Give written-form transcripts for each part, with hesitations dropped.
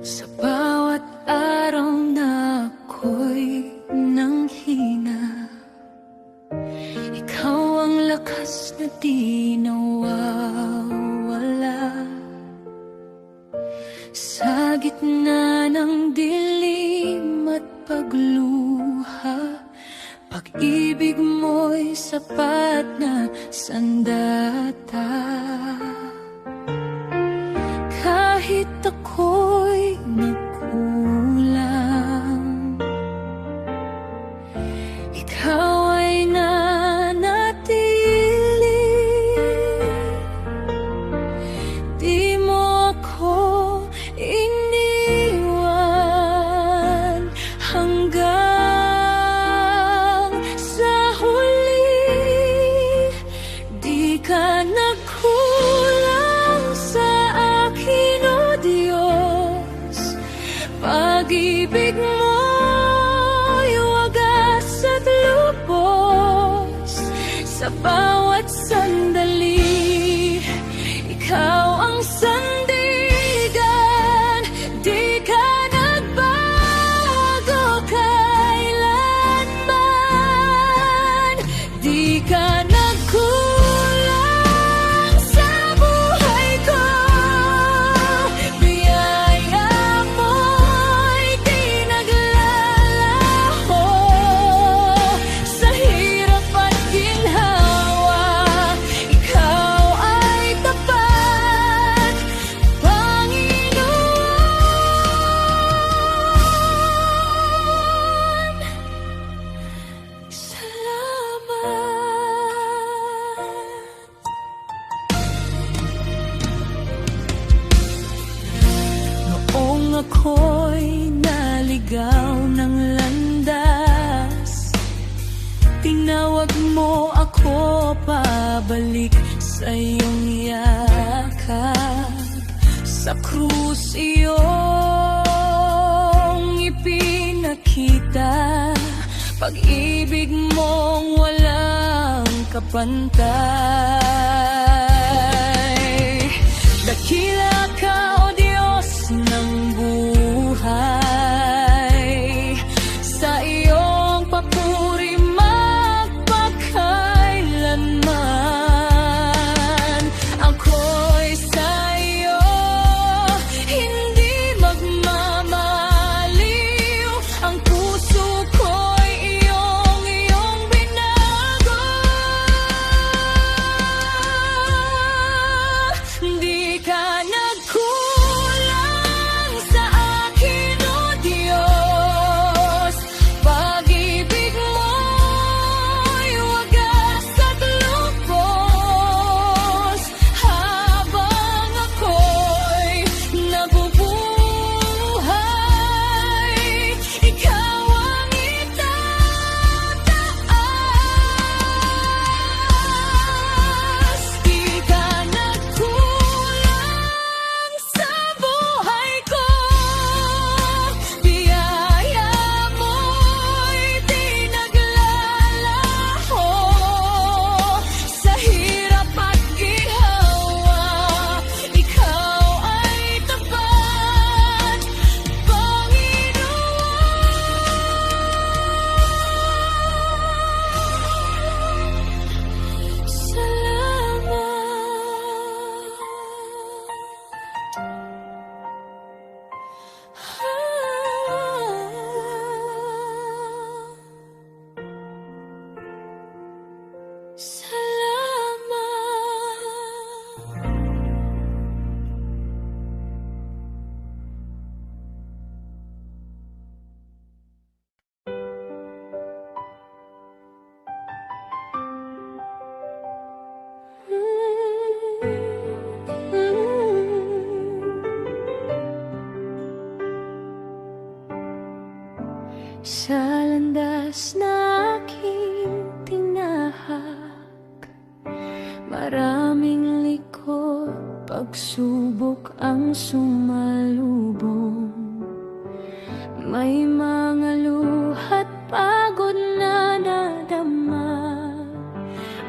Sa bawat araw na ako'y nanghina, ikaw ang lakas na di nawawala. Sa gitna ng dilim at pagluha, pag-ibig mo'y sapat na sandata. Kahit ako'y nagkulang, ikaw ay nanatili. Di mo ako iniwan hanggang sa huli. Di ka nagkulang sa akin, o Diyos. Pag-ibig mo'y wagas at lubos. Sa bawat sandali, ikaw ang sandigan. Di ka nagbago kailanman. Di ka nagkulang sa buhay ko. Biyaya mo'y di naglalaho. Sa hirap at ginhawa, ikaw ay tapat, Panginoon. Salamat. Noong ako'y naligaw ng landas, tinawag mo ako pabalik sa iyong yakap. Sa krus iyong ipinakita, pag-ibig mong walang kapantay. Dakila ka, o Diyos ng buhay, sa iyong papuri magpakailanman. Ako'y sa iyo hindi magmamaliw. Ang puso ko'y iyong binago. Di ka nagkulang sa akin, o Diyos. Pag-ibig mo'y wagas at lubos. Habang ako'y nabubuhay, ikaw ang itataas. Di ka nagkulang sa buhay ko. Biyaya mo'y di naglalaho. Sa hirap at ginhawa, ikaw ay tapat, Panginoon. Sa landas na aking tinahak, maraming likod, pagsubok ang sumalubong. May mga luha't pagod na nadama,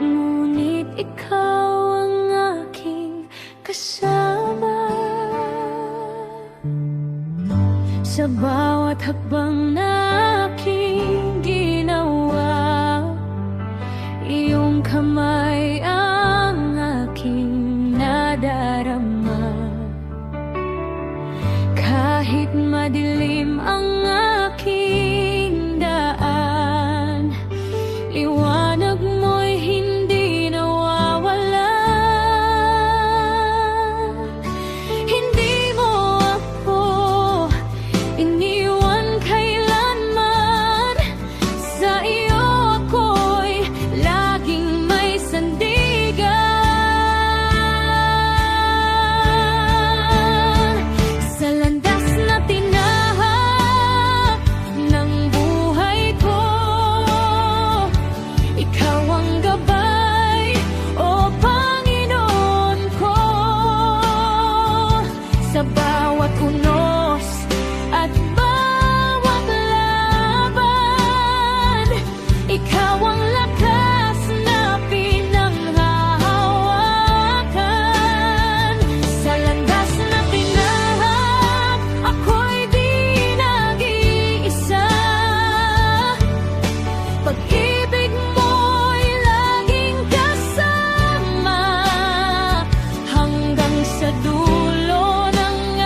ngunit ikaw ang aking kasama. Sa bawat hakbang na aking ginawa, iyong kamay ang aking nadarama. Kahit madilim ang aking daan, liwanag mo'y hindi nawawala. Hindi mo ako iniwan kailanman, sa iyo ako'y laging may sandigan. Sa landas na tinahak ng buhay ko, ikaw ang gabay, o Panginoon ko. Sa bawat unos at bawat laban, ikaw ang lakas na pinanghahawakan. Sa landas na tinahak, ako'y di nag-iisa. Pag-ibig mo'y laging kasama, hanggang sa dulo ng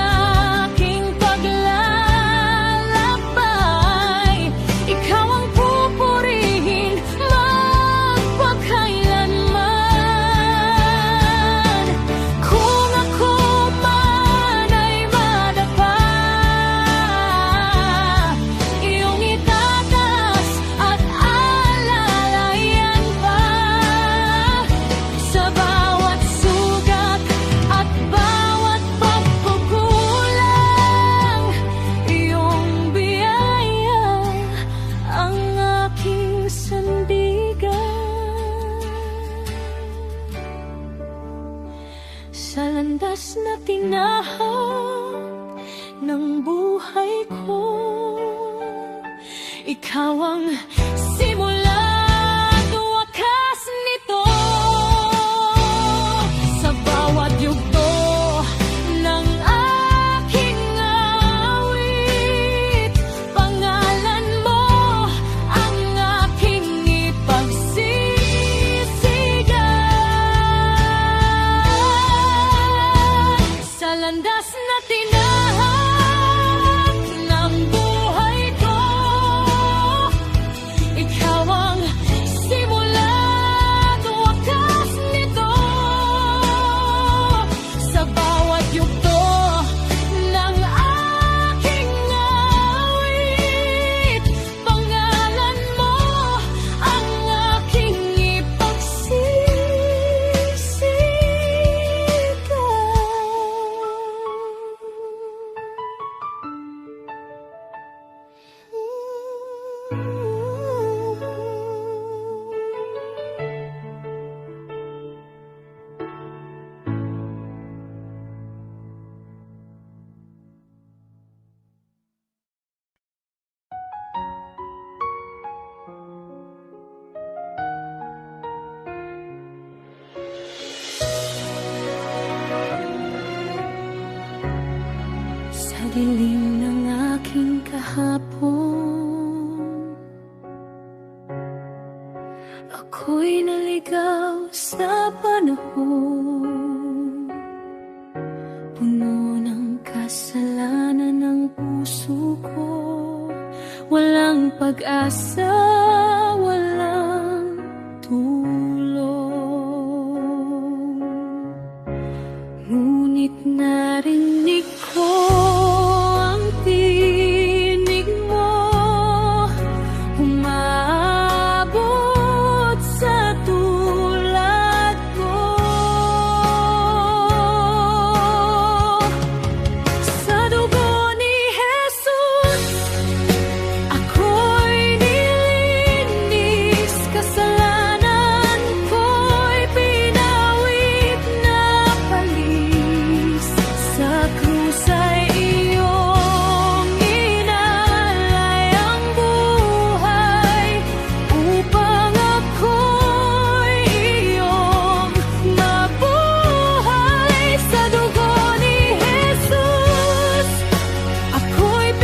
aking paglalakbay. Ikaw ang pupurihin magpakailanman. Kung ako man ay madapa, iyong itataas at alalayan pa. Sa bawat sugat at bawat pagkukulang, iyong biyaya ang aking sandigan. Sa landas na tinahak ng buhay ko, ikaw ang simula at wakas nito. Sa bawat yugto ng aking awit, pangalan mo ang aking ipagsisisigan. Sa landas na tinahak ng buhay ko, ikaw ang simula at wakas nito. Sa bawat yugto ng aking awit, pangalan mo ang aking sa dilim ng aking kahapon, ako'y naligaw sa panahon. Puno ng kasalanan ng puso ko, walang pag-asa, walang tulong. Ngunit narinig ko ang tinig mo, umaabot sa tulad ko. Sa dugo ni Jesus, ako'y nilinis, kasalanan ko'y pinawit na palis. Sa krus ay iyong inalay ang buhay, upang ako'y iyong mabuhay. Sa dugo ni Jesus, ako'y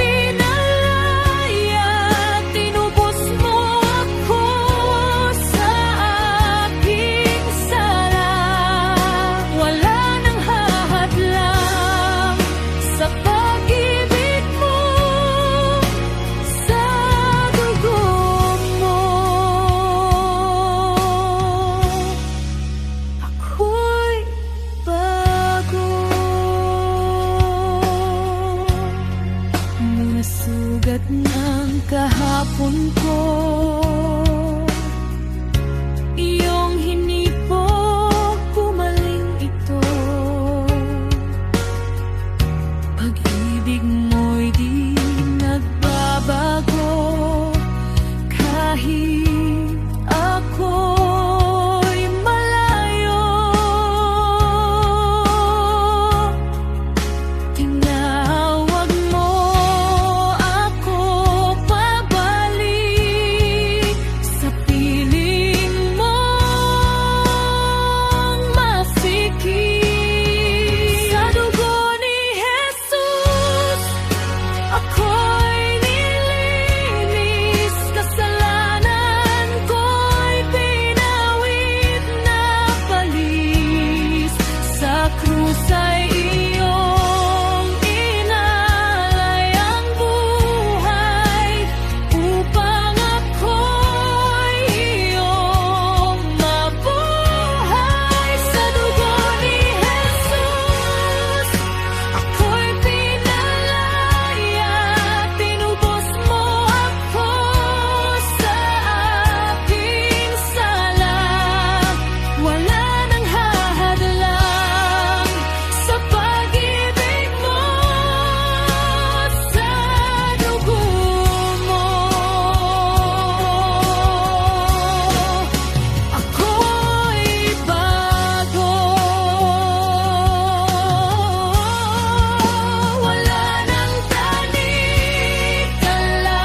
pag-ibig mo'y di nagbabago kahit ako'y malayo. Tinawag mo ako pabalik sa piling mong masikip. Sa dugo ni Jesus ako'y nilinis, kasalanan ko'y pinawid na palis. Sa krus ay iyong inalay ang buhay upang ako'y iyong mabuhay. Sa dugo ni Jesus ako'y pinalaya, tinubos mo ako sa aking sala. Wala nang hahadlang sa pag-ibig mo, sa dugo mo. Ako'y bago, wala nang talikala.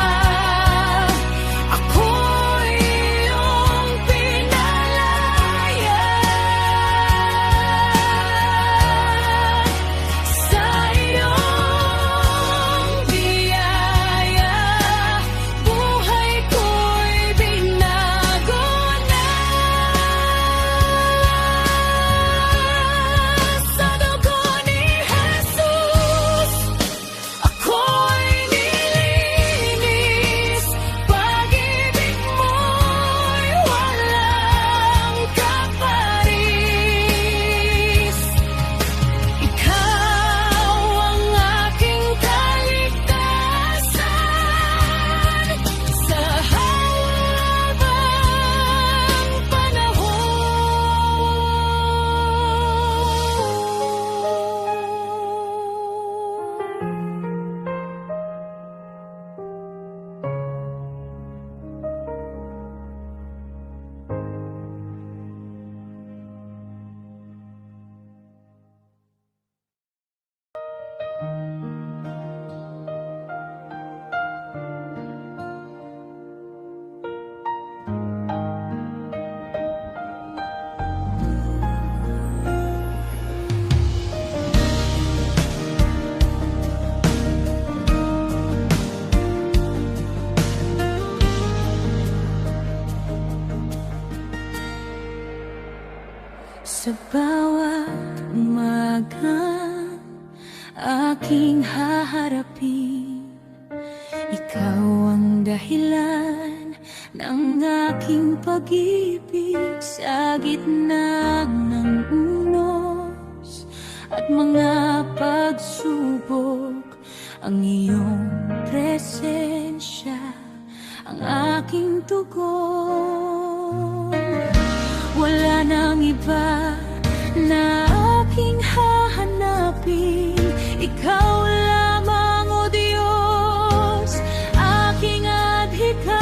Ako'y iyong pinalaya sa iyong biyaya. Buhay ko'y binago na sa dugo ni Jesus. Ako'y nilinis, pag-ibig mo'y walang kaparis. Ikaw ang aking kaligtasan sa habang sa bawat umaga aking haharapin. Ikaw ang dahilan ng aking pag-ibig sa gitna ng unos at mga pagsubok. Ang iyong presensya ang aking tugon. Wala nang iba na aking hahanapin, ikaw lamang, O Diyos, aking adhikay.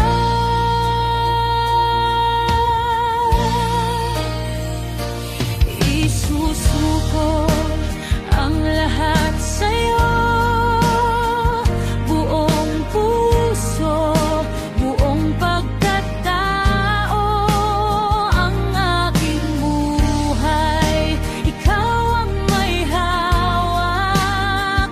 Isusuko ang lahat sa'yo, buong puso, buong pagkatao. Ang aking buhay, ikaw ang may hawak.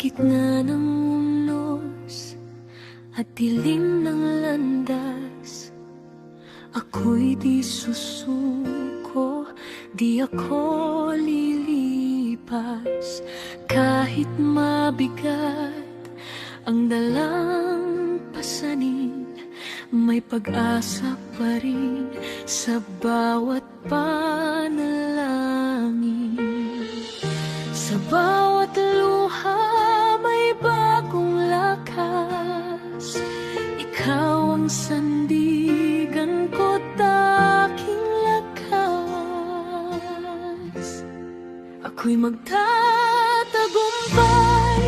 gitna ng unos at dilim ng landas, ako'y di susuko, di ako lilipas. Kahit mabigat ang dalang pasanin, may pag-asa pa rin sa bawat panalangin. Sa bawat luha may bagong lakas, ikaw ang sandigan ko't aking lakas. Ako'y magtatagumpay,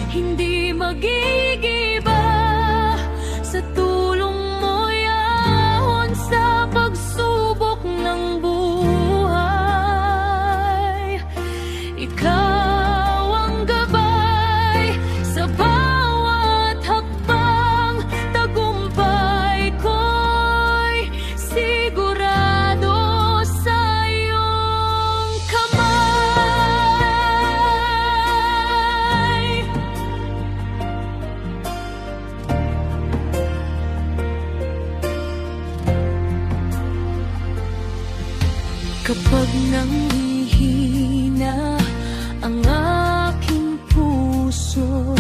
hindi magigiba, sa tulong mo'y ahon sa pagsubok ng buhay. Ikaw ang gabay sa bawat hakbang, tagumpay ko'y sigurado sa iyong kamay. Kapag nanghihina ang aking puso,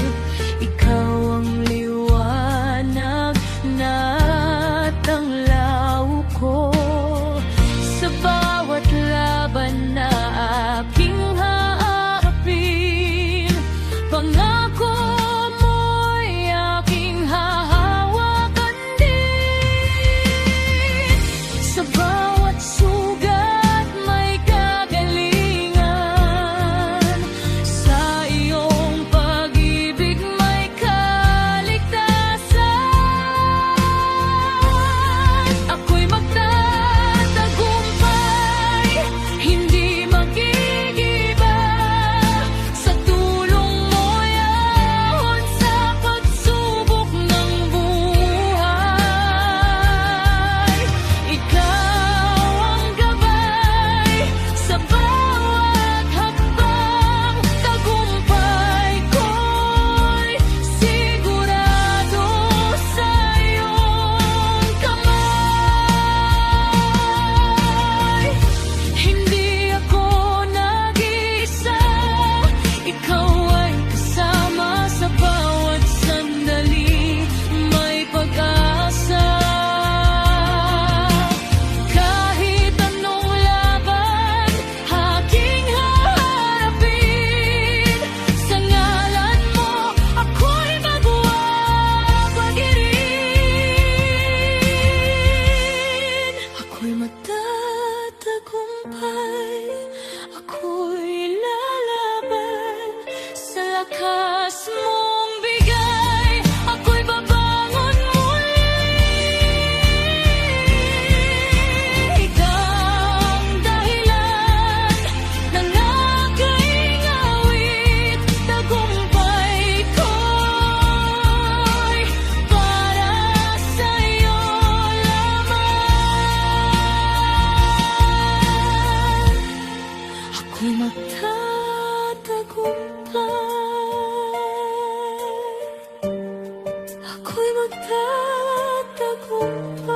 ikaw ang liwanag na tanglaw ko. Sa bawat laban na aking haharapin, pangako mo'y aking hahawakan din. Sa bawat sugat may kagalingan, sa iyong pag-ibig may kaligtasan. Ako'y magtatagumpay, hindi magigiba, sa tulong mo'y ahon sa pagsubok ng buhay. Ikaw ang gabay sa bawat hakbang, tagumpay ko'y sigurado sa iyong kamay. Hindi ako nag-iisa, ikaw ay kasama sa bawat sandali, may pag-asa. Kahit anong laban aking haharapin, sa ngalan mo ako'y magwawagirin. Ako'y magtatagumpay, ako'y lalaban, sa lakas mong bigay, ako'y babangon muli. Ikaw ang dahilan ng aking awit, tagumpay ko'y para sa'yo lamang. Ako'y magtatagumpay, ako'y magtatagumpay.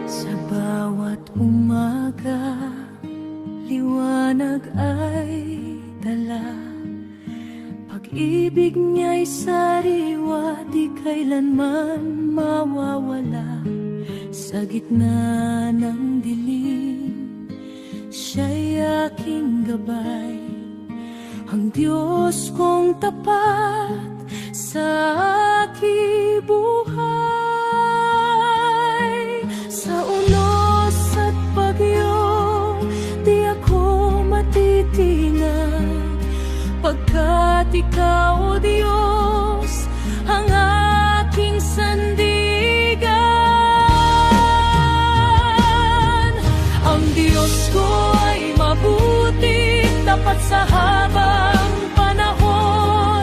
Sa bawat umaga, liwanag ay dala, pag-ibig niya'y sariwa, di kailanman mawawala. Sa gitna ng dilim, siya'y aking gabay, ang Diyos kong tapat sa aking buhay. Sa unos at bagyo, di ako matitinag, pagkat ikaw, O Diyos, ang aking sandalan. tapat sa habang panahon.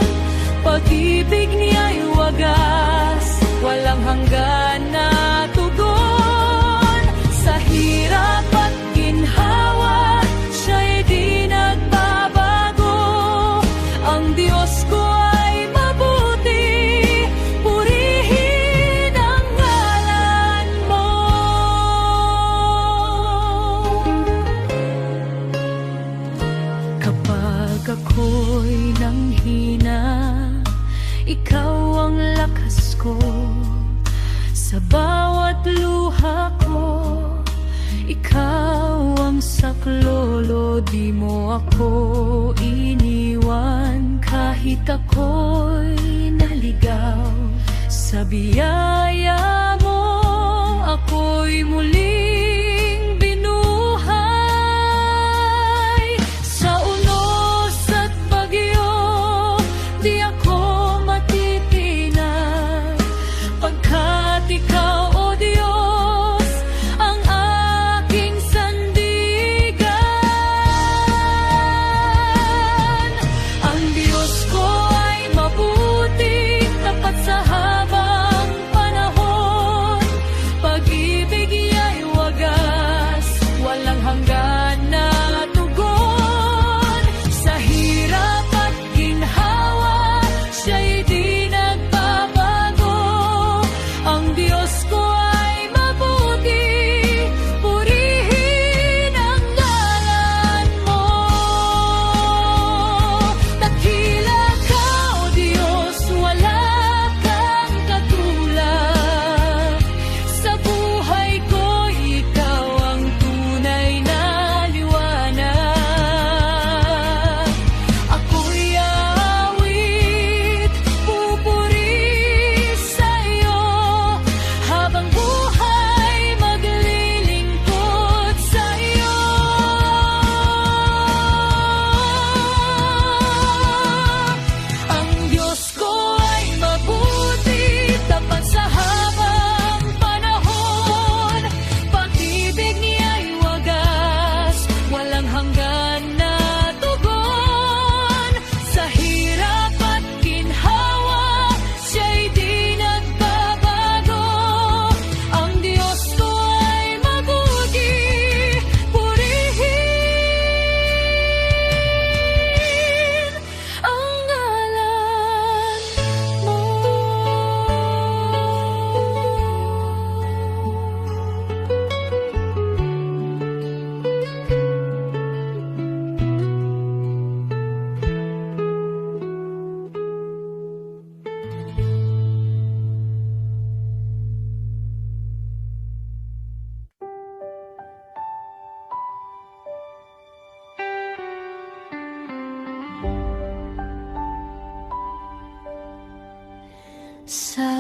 Pag-ibig niya'y wagas, walang hanggan na tugon. Sa hirap at ginhawa, siya'y di nagbabago. Ang Diyos ko ay mabuti, purihin ang ngalan mo. Kapag ako'y nanghina, ikaw ang lakas ko. Sa bawat luha ko, ikaw ang saklolo. Di mo ako iniwan kahit ako'y naligaw. Sa biyaya mo, ako'y muling binuhay. Sa unos at bagyo, di ako matitinag, pagkat ikaw, O Diyos, ang aking sandigan. Ang Diyos ko ay mabuti, tapat sa habang panahon. Pag-ibig niya'y wagas, walang hanggan na tugon. Sa hirap at ginhawa, siya'y di nagbabago. Ang Diyos ko ay mabuti, purihin ang ngalan mo. Dakila ka, O Diyos, wala kang katulad. Sa buhay ko, ikaw ang tunay na liwanag. Ako'y aawit, pupuri sa'yo, habang buhay maglilingkod sa'yo. Ang Diyos ko ay mabuti, tapat sa habang panahon. Pag-ibig niya'y wagas, walang hanggan na tugon. Sa hirap at ginhawa, siya'y di nagbabago. Ang Diyos ko ay mabuti, purihin ang ngalan mo. Sa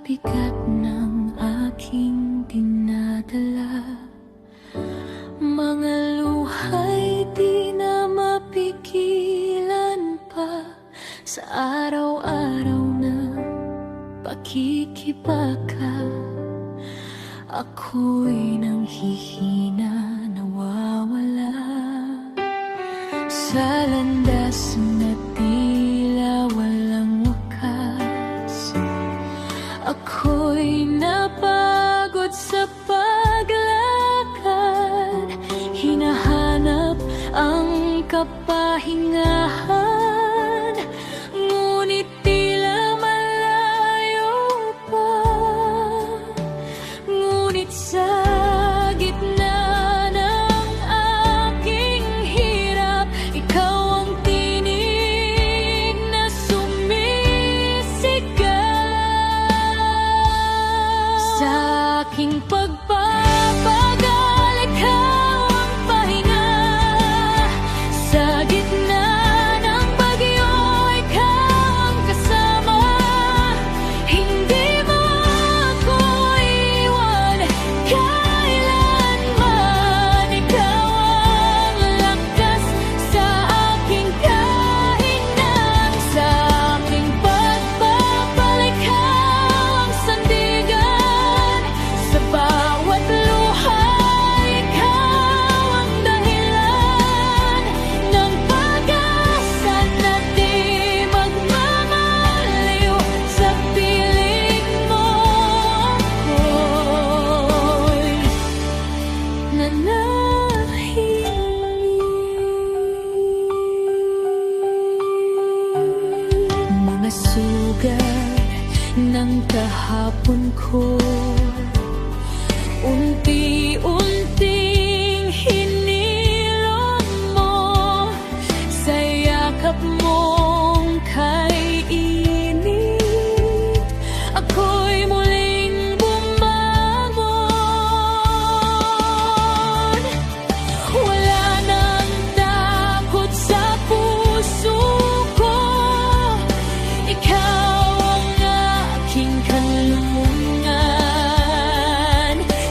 bigat ng aking dinadala, mga luha'y di na mapigilan pa. Sa araw-araw na pakikibaka, ako'y nanghihina, nawawala. Sa landas na tila walang wakas, ako'y napagod sa paglakad. Hinahanap ang kapahingahan, ngunit tila malayo pa. Ngunit sa gitna ng aking hirap, ikaw ang tinig na sumisigaw. Sa aking pagpapagal, ikaw ang pahinga. Sa gitna ng hapon ko, unti-unting hinilom mo sa yakap mong kay init. Ako'y muling bumangon. Wala nang takot sa puso ko. Ikaw ang aking kanlungan.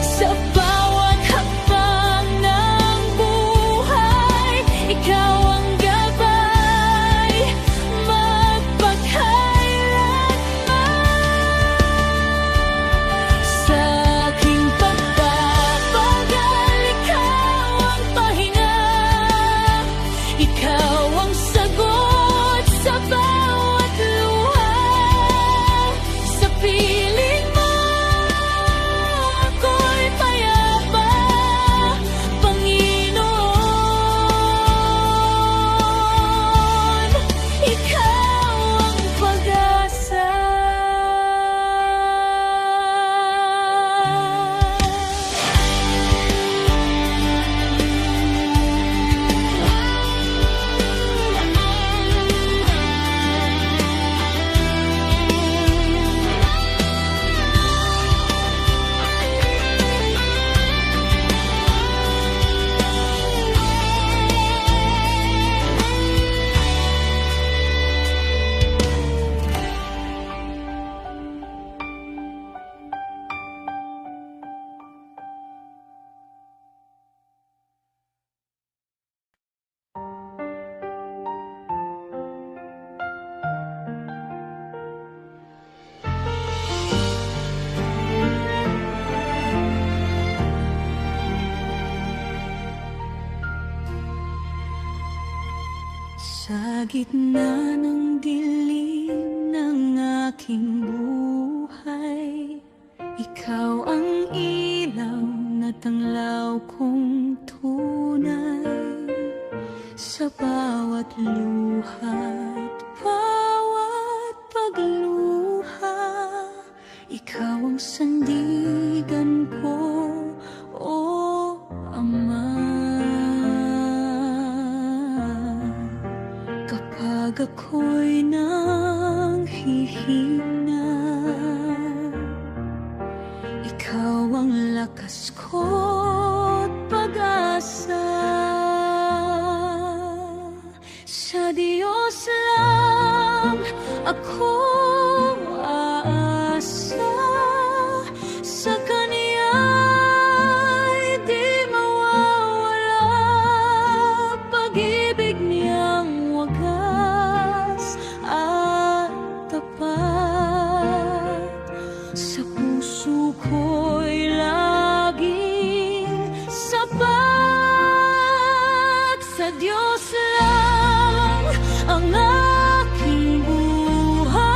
Sa bawat hakbang ng buhay, ikaw ang gabay magpakailanman. Sa aking pagpapagal, ikaw ang pahinga. Ikaw ang sagot sa bawat luha. Sa piling mo, ako'y payapa, Panginoon. Ikaw ang pag-asa. Sa gitna ng dilim ng aking buhay, ikaw ang ilaw na tanglaw kong tunay. Sa bawat luha't bawat pagluha, ikaw ang sandigan ko, o Ama. Kapag ako'y nanghihina, ikaw ang lakas ko't pag-asa. Sa Diyos lang ako aasa, sa Kaniya'y di mawawala. Pag-ibig niyang wagas at tapat, sa puso ko'y laging sapat. Sa Diyos lang ang aking buhay.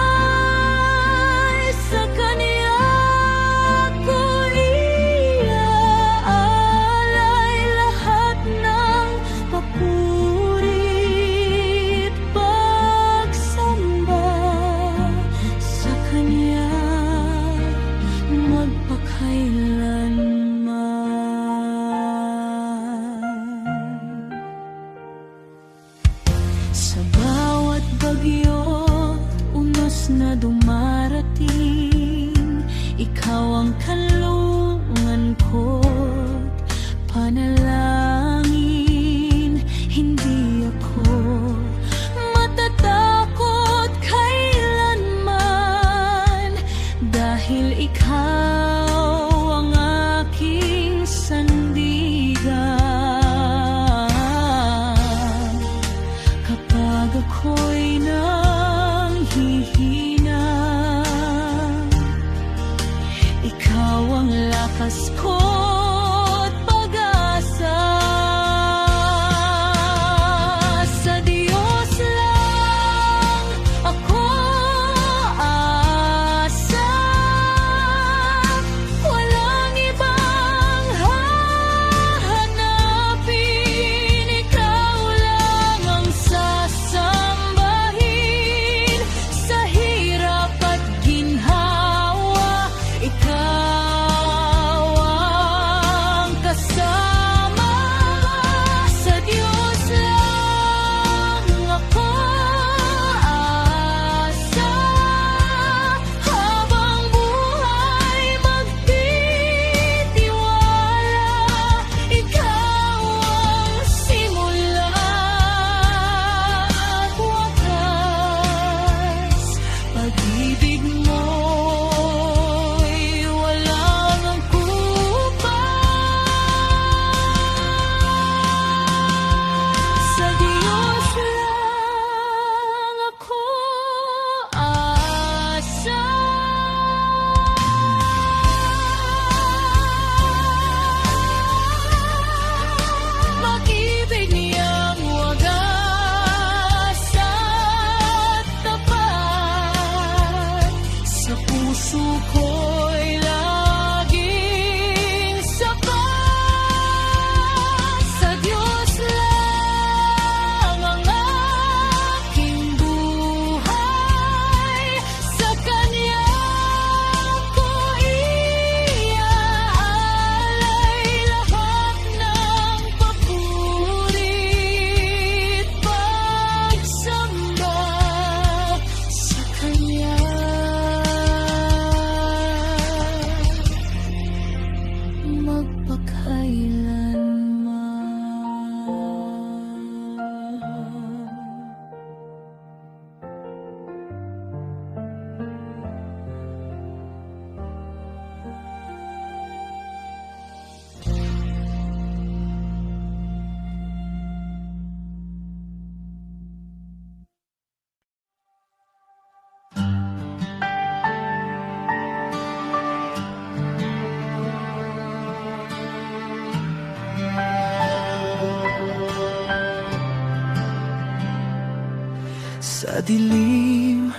Sa dilim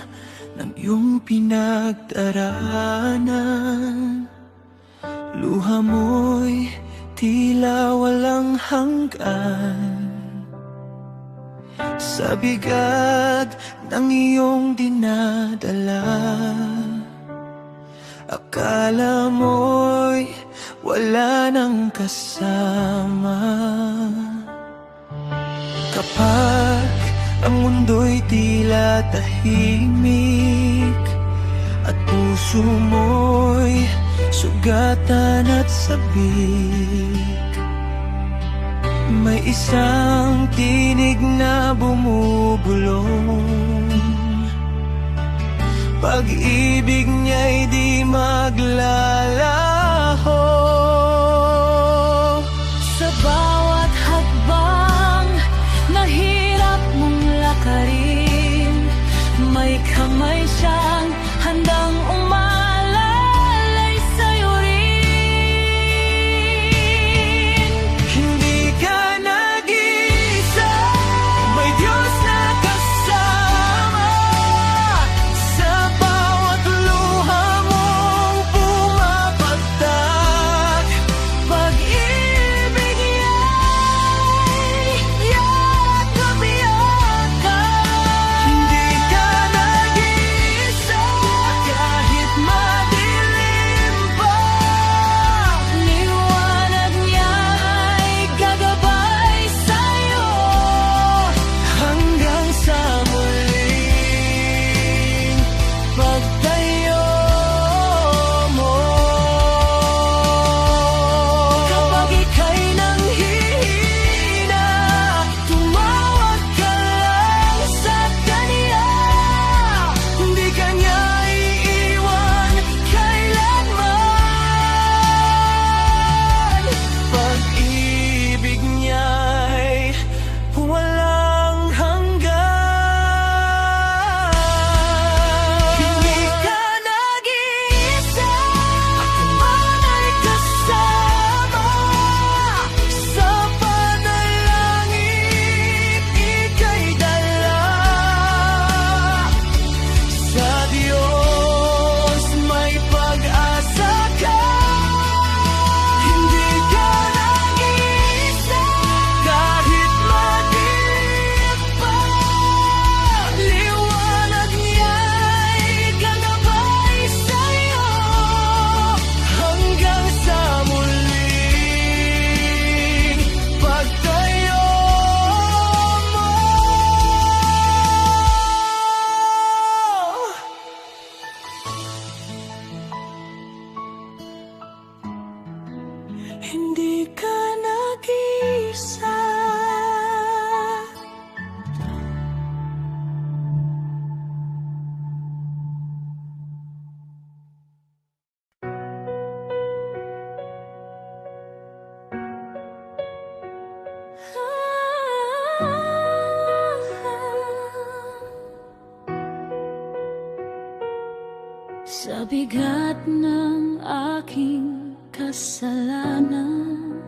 ng iyong pinagdaraanan, luha mo'y tila walang hanggan. Sa bigat ng iyong dinadala, akala mo'y wala nang kasama. Kapag ang mundo'y tila tahimik at puso mo'y sugatan at sabik, may isang tinig na bumubulong. Pag-ibig niya'y di maglalaho. Sa bawat hakbang na hirap mong lakarin, may kamay siyang handang umalalay sa'yo rin. Hindi ka nag-iisa, may Diyos na kasama. Sa bawat luha mong pumapatak, Pag-ibig niya'y yakap-yakap. hindi ka nag-iisa, kahit madilim pa. Liwanag niya'y gagabay sa'yo Hanggang sa muling pagtayo mo. kapag ika'y nanghihina. Tumawag ka lang sa Kanya, hindi ka niya iiwan kailanman. Pag-ibig niya'y walang hanggan. Hindi ka nag-iisa, ako man ay kasama. Sa panalangin, ika'y dala. Sa Diyos may pag-asa ka. Hindi ka nag-iisa, kahit madilim pa. Liwanag niya'y gagabay sa'yo hanggang sa muling pagtayo mo. Hindi ka nag-iisa. Sa bigat ng aking kasalanan,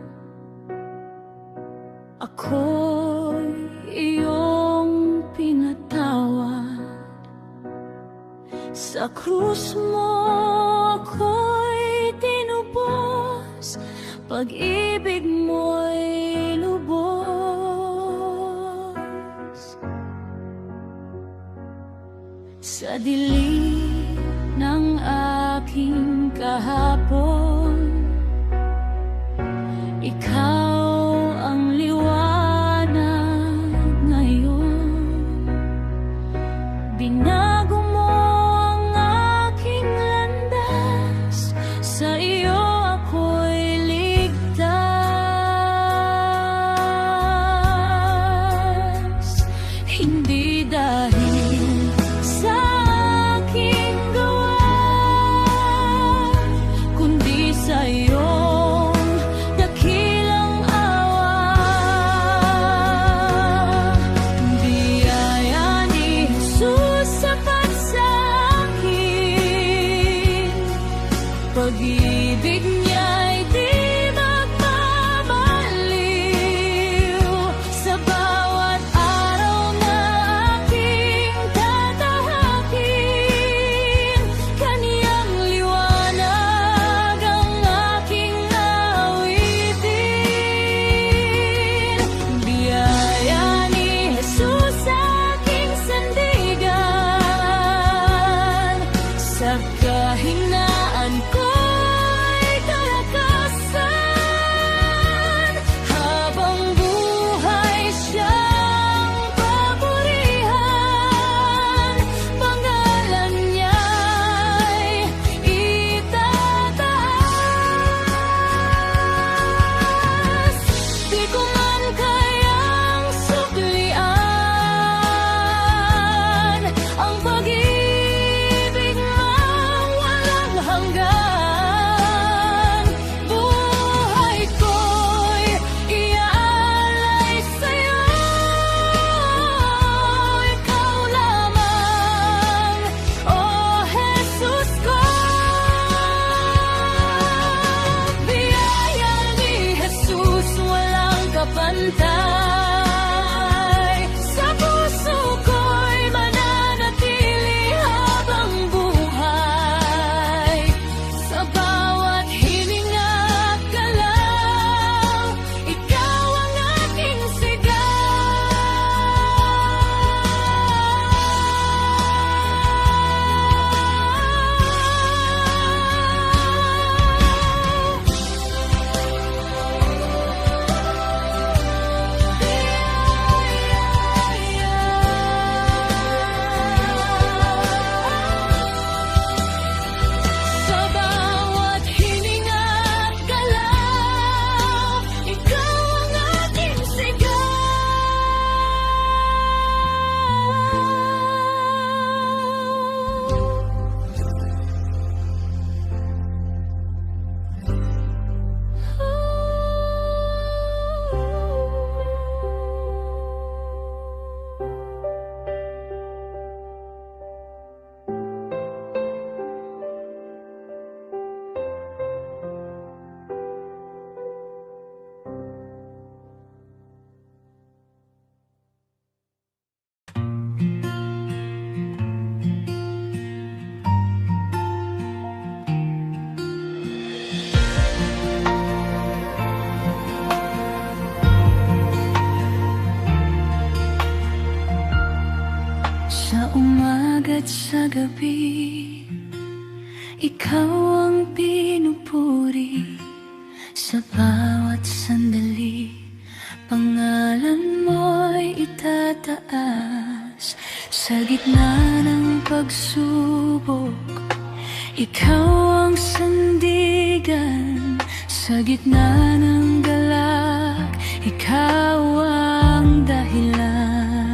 ako'y iyong pinatawad. Sa krus mo ako'y tinubos, pag-ibig mo'y lubos. Sa dilim ng aking kahapon, ikaw ang liwanag ngayon. Binago mo ang aking landas, sa iyo ako'y ligtas. Hindi dahil sa aking gawa, kundi sa iyong dakilang awa. Biyaya ni Jesus sapat sa akin, pag-ibig niya'y di magmamaliw. Sa bawat araw na kahit sa gabi, ikaw ang pinupuri. Sa bawat sandali, pangalan mo'y itataas. Sa gitna ng pagsubok, ikaw ang sandigan. Sa gitna ng galak, ikaw ang dahilan.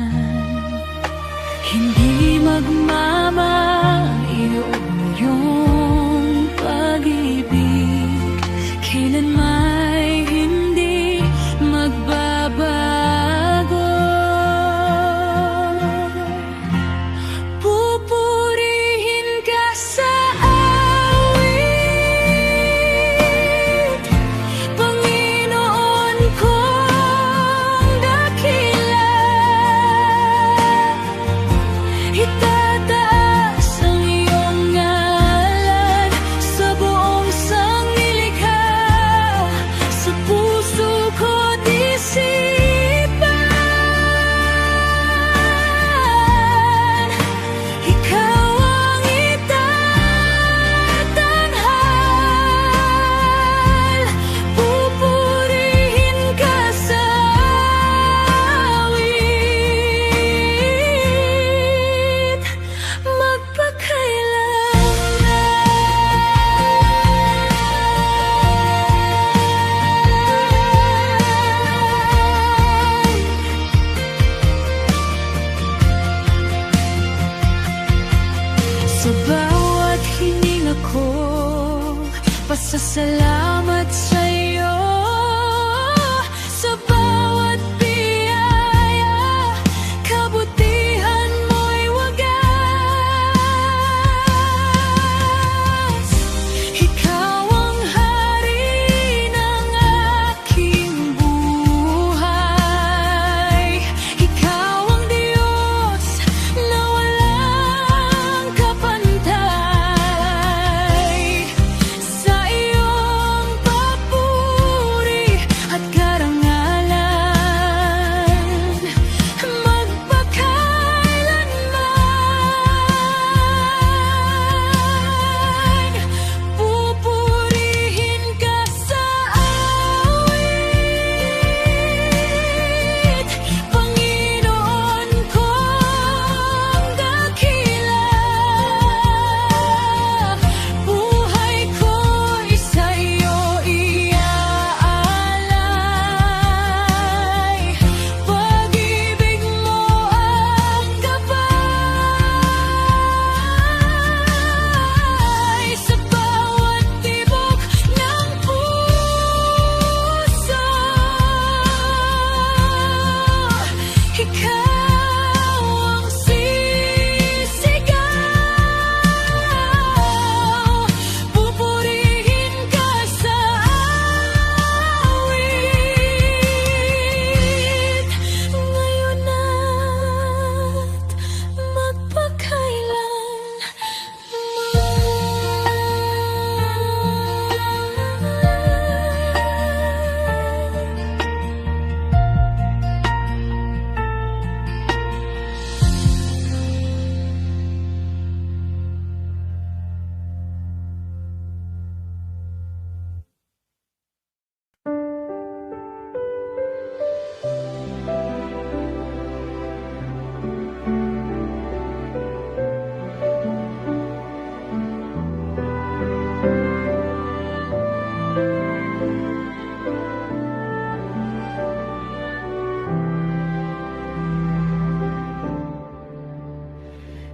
Hindi magmamaliw iyong pag-ibig, kailanmay hindi magbabago. Pupurihin ka sa awit, Panginoon kong dakila. Itataas ang iyong ngalan sa buong sanglilikha, sa puso ko't isipan. Ikaw ang itatanghal, pupurihin ka sa awit, magpakailanman. Sa bawat hininga ko, pasasalamat sa'yo. Sa bawat biyaya, kabutihan mo'y wagas. Ikaw ang hari ng aking buhay. Ikaw ang Diyos na walang kapantay. Sa iyong papuri at karangalan, magpakailanman. Pupurihin ka sa awit, Panginoon kong dakila. Buhay ko'y sa'yo iaalay. Pag-ibig mo ang gabay sa bawat tibok ng puso. Ikaw ang sisigaw, pupurihin ka sa awit, ngayon at magpakailanman.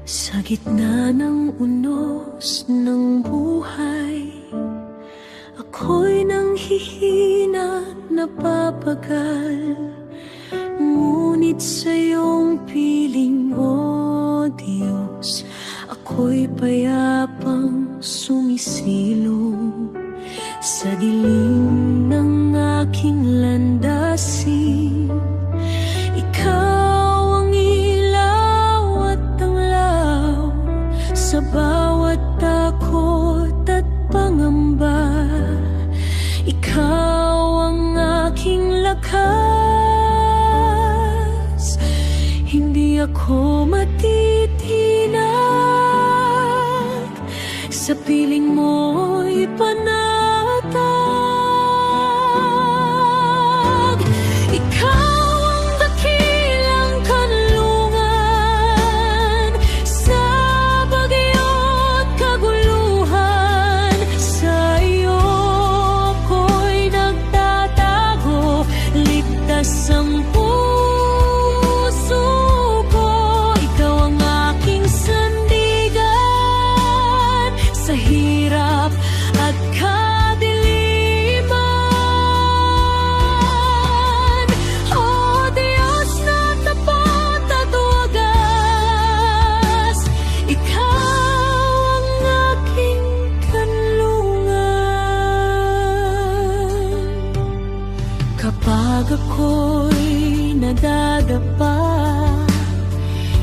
Sa gitna ng unos ng buhay, ako'y nanghihina, napapagal. Ngunit sa iyong piling, o Diyos, ako'y payapang sumisilong. Sa dilim ng aking landasin, ikaw ang ilaw at tanglaw. Sa bawat takot at pangamba, ikaw ang aking lakas. Hindi ako matitinan. sa piling mo'y panatag. Ikaw ang dakilang kanlungan sa bagyo't kaguluhan. Sa iyo ko'y nagtatago, ligtas ang puso ko. Ikaw ang aking sandigan sa hirap at kadiliman. O Diyos na tapat at wagas, ikaw ang aking kanlungan. Kapag ako'y nadadapa,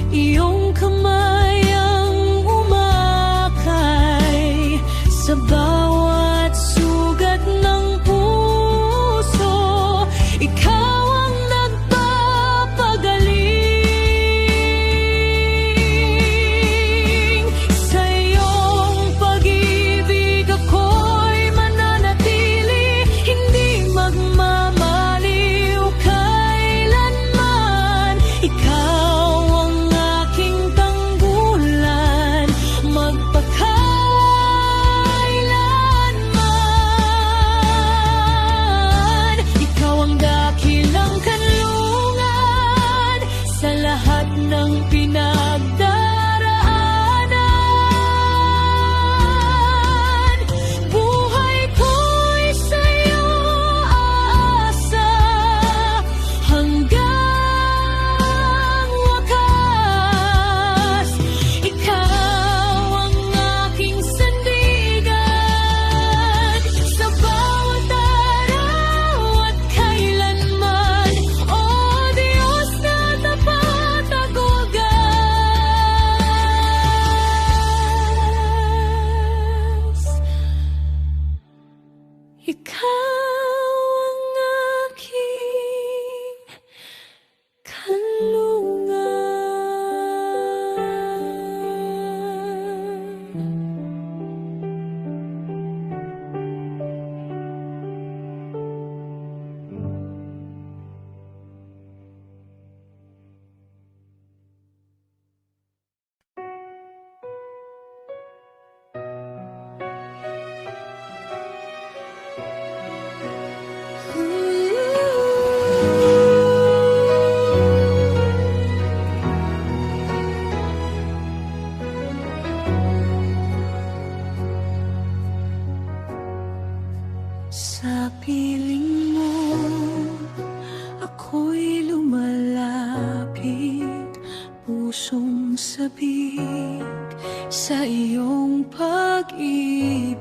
iyong kamay ang umakay sa bawat sugat ng puso. Ikaw ang nagpapagaling. Sa iyong pag-ibig ako'y mananatili, hindi magmamaliw kailanman. Ikaw ang aking tanggulan, magpakailanman. Ikaw ang dakilang kanlungan sa lahat ng pinagdaraanan. Buhay ko'y sa'yo aasa hanggang wakas. Ikaw ang aking sandigan sa bawat araw at kailanman. O Diyos na tapat at wagas, ikaw ang aking kanlungan. Sa piling mo, ako'y lumalapit, pusong sabik sa iyong pag-ibig.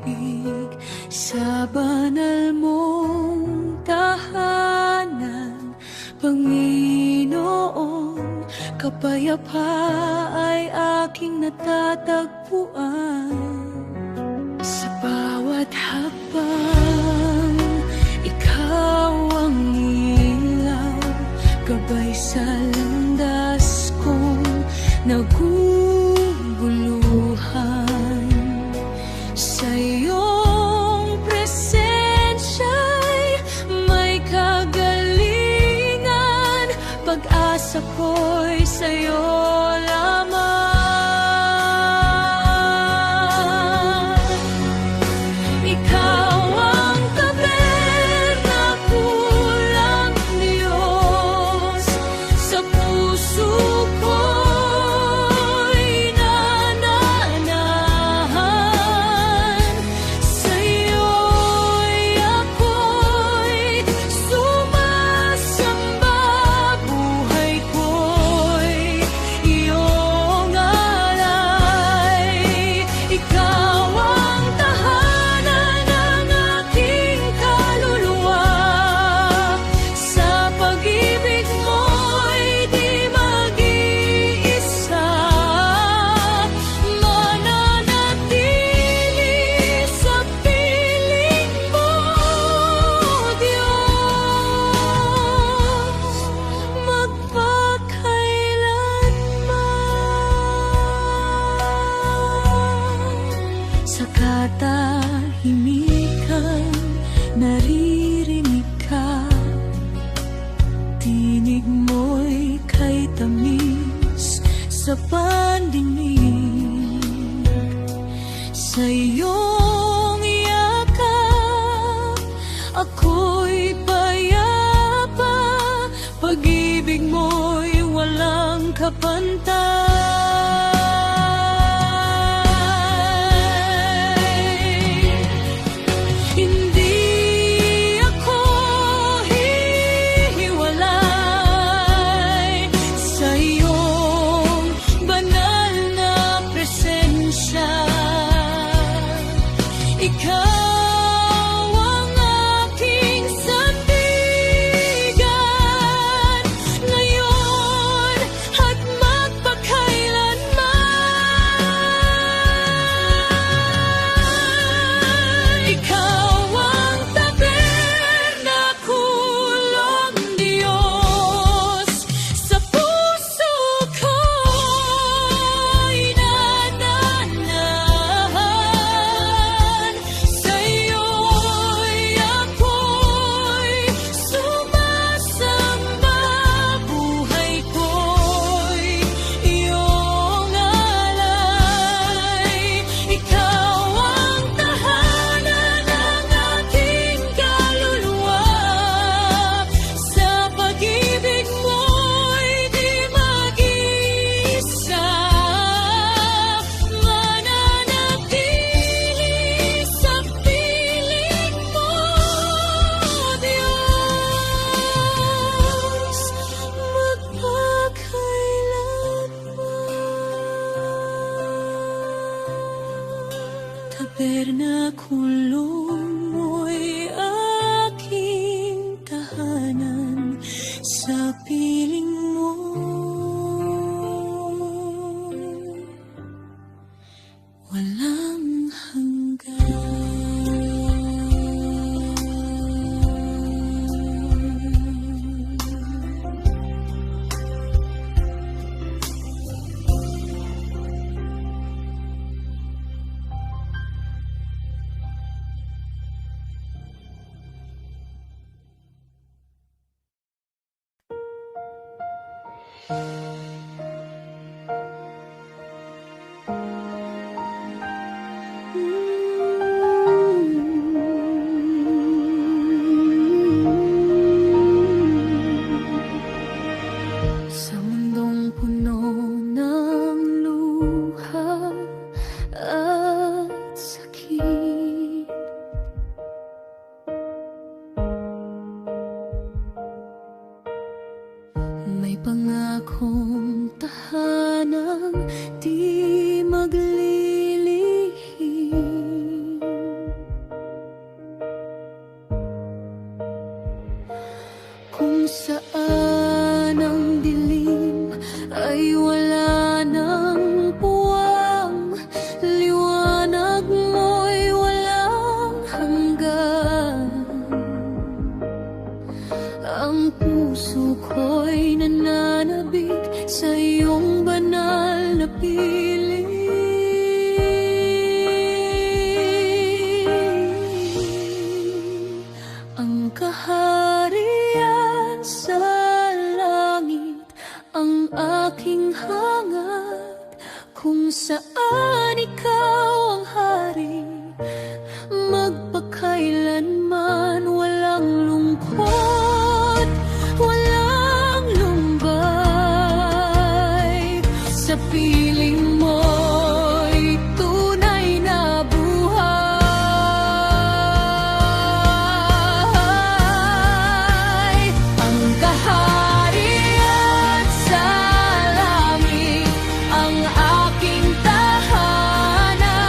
Sa banal mong tahanan, Panginoon, kapayapaan ay aking natatagpuan. Sa bawat hakbang, ikaw ang ilaw, gabay sa landas kong naguguluhan. Sa iyong presensya'y may kagalingan, pag-asa ko'y sa'yo lamang. Ikaw ang tabernakulang Diyos, sa puso ko'y nananahan. Sa'yo'y ako'y sumasamba, buhay ko'y iyong sa pandinig, sa iyong yakap ako'y payapa. Pag-ibig mo'y walang kapantay. Tabernakulong mo'y aking tahanan, sa piling mo walang hanggan. Sa mundong puno ng luha at sakit, may pangakong tahanang di maglilihim. Kung saan ang dilim ay wala ng puwang, liwanag mo'y walang hanggan. Ang puso ko'y nananabik sa iyong banal na piling. Ang kaharian sa langit ang aking hangad, kung saan ikaw ang hari, magpakailanman walang lungkot, walang lumbay. Sa piling mo'y tunay na buhay. Ang kaharian sa langit ang aking tahanan,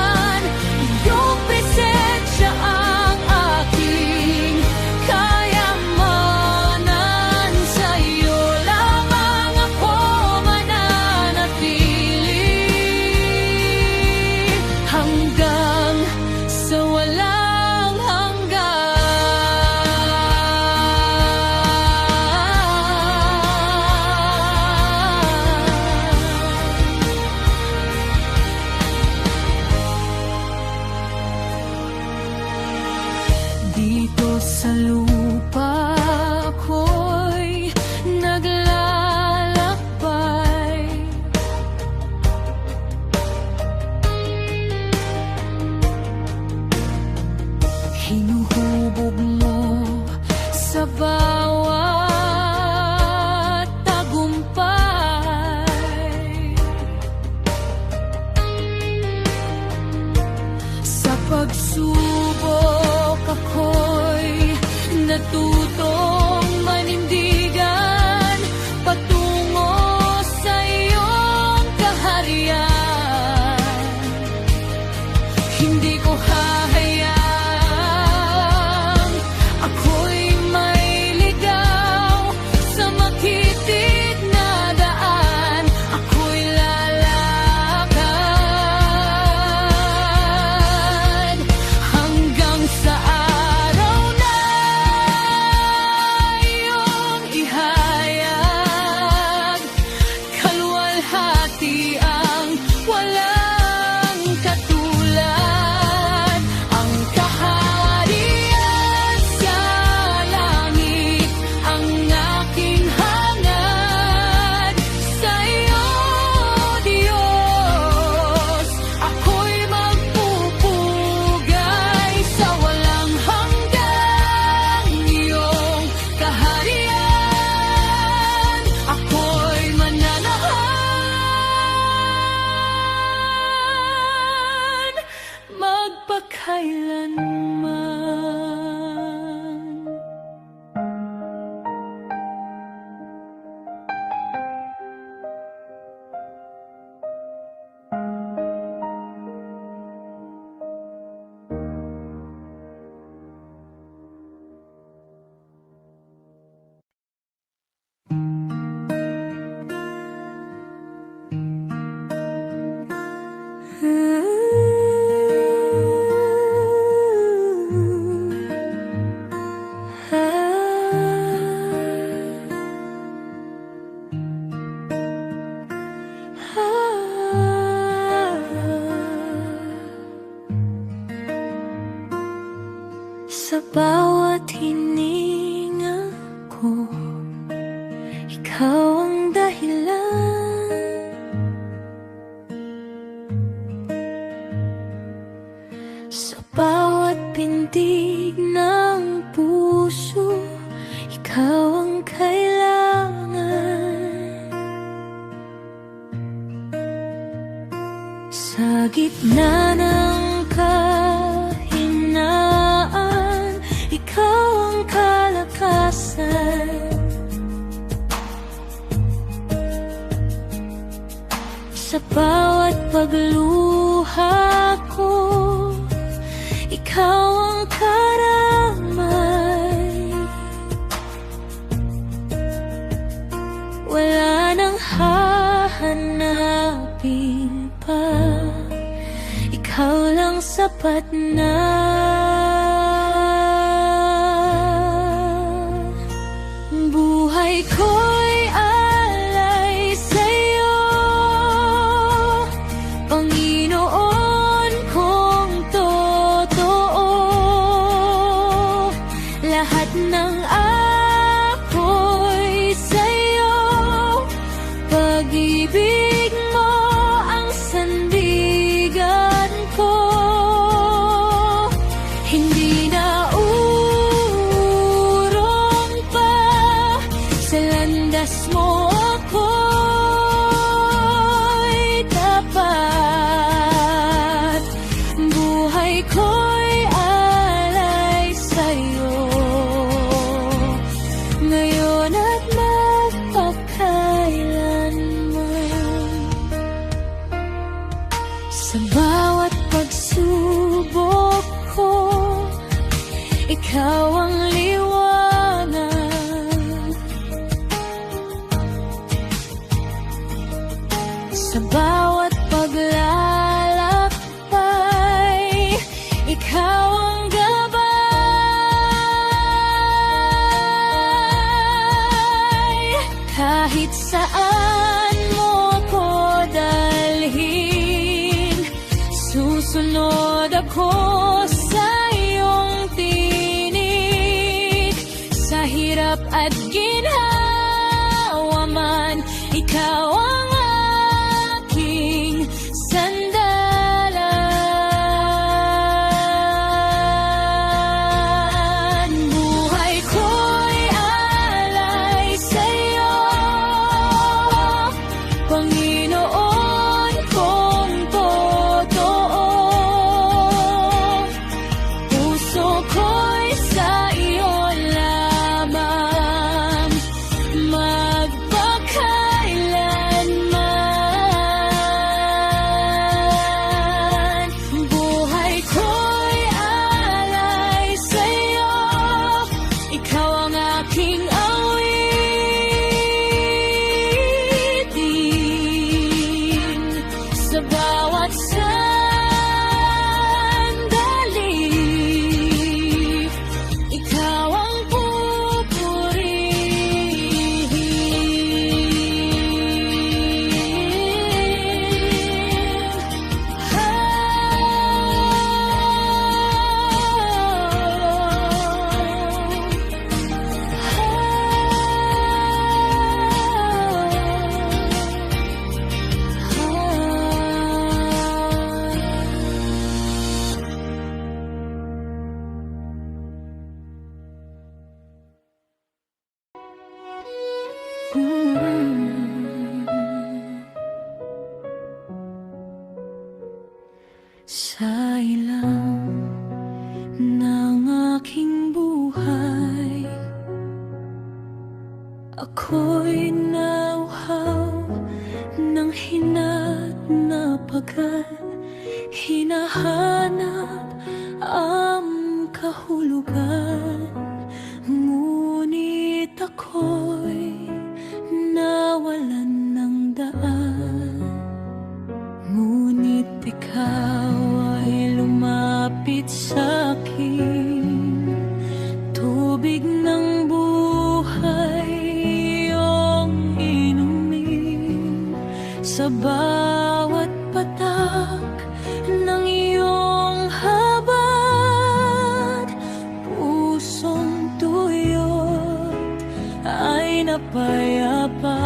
dahilan. Sa bawat pintig ng puso, ikaw ang kailangan. Sa gitna ng kahinaan, ikaw ang kalakasan. Sa bawat pagluha ko, ikaw ang karamay. Wala nang hahanapin pa, ikaw lang sapat na. Buhay ko'y alay sa'yo, Panginoon kong totoo. Lahat ng ako'y sa'yo, pag-ibig mo ang sandigan ko. Hindi na urong pa, sa landas mo ako'y tapat. Buhay ko'y alay sa'yo, ngayon at magpakailanman. Sa bawat pagsubok ko, ikaw ang liwanag. Sa bawat paglalakbay, ikaw ang gabay. Kahit saan mo ko dalhin, susunod ako sa iyong tinig. Sa hirap at ginhawa man, ikaw ang aking sandalan. Buhay ko'y alay sa'yo, Panginoon kong totoo. Puso ko'y sa iyo lamang, magpakailanman. Buhay ko'y alay sa'yo, ikaw ang aking awitin. Sa bawat sandali, ikaw ang sa ilang ng aking buhay, ako'y nauhaw ng hinat na pagkat hinahanap ang kahulugan. Ngunit ako'y nawalan ng daan. Ngunit ikaw ay lumapit sa'kin, tubig ng buhay iyong inumin. Sa bawat patak ng iyong habag, pusong tuyot ay napayapa.